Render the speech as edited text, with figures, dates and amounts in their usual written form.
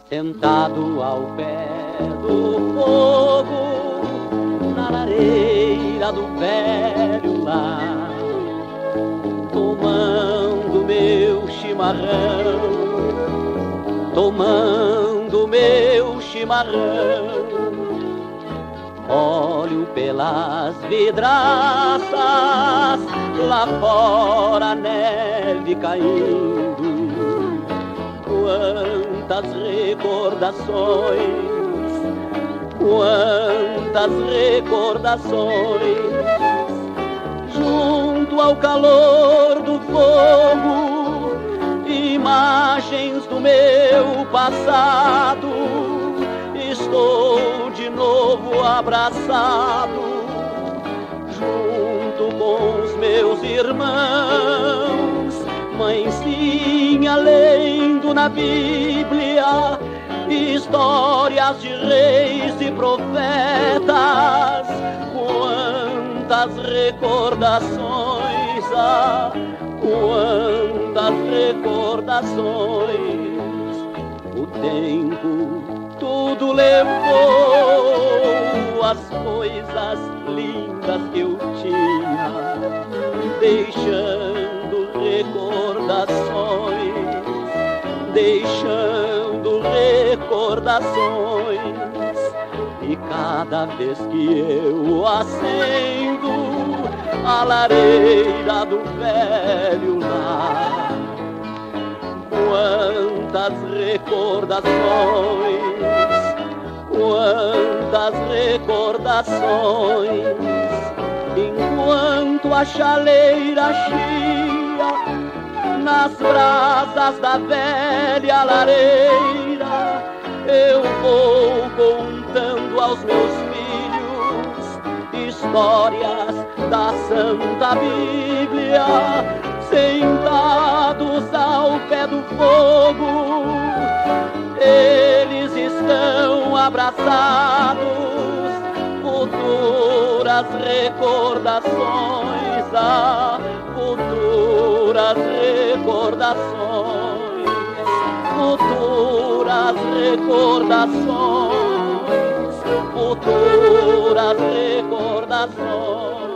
Sentado ao pé do fogo, na lareira do velho lar, tomando meu chimarrão, tomando meu chimarrão. Olho pelas vidraças, lá fora a neve caindo. Quantas recordações, quantas recordações, junto ao calor do fogo, imagens do meu passado. Estou de novo abraçado, junto com os meus irmãos. Mãezinha lendo na Bíblia histórias de reis e profetas. Quantas recordações, ah, quantas recordações. O tempo tudo levou, as coisas lindas que eu tinha, deixando recordações, deixando recordações. E cada vez que eu acendo a lareira do velho lar, quantas recordações, quantas recordações. Enquanto a chaleira chia nas brasas da velha lareira, eu vou contando aos meus filhos histórias da Santa Bíblia. Sentados ao pé do fogo, eles estão abraçados. Futuras recordações, ah, futuras recordações, futuras recordações, futuras recordações.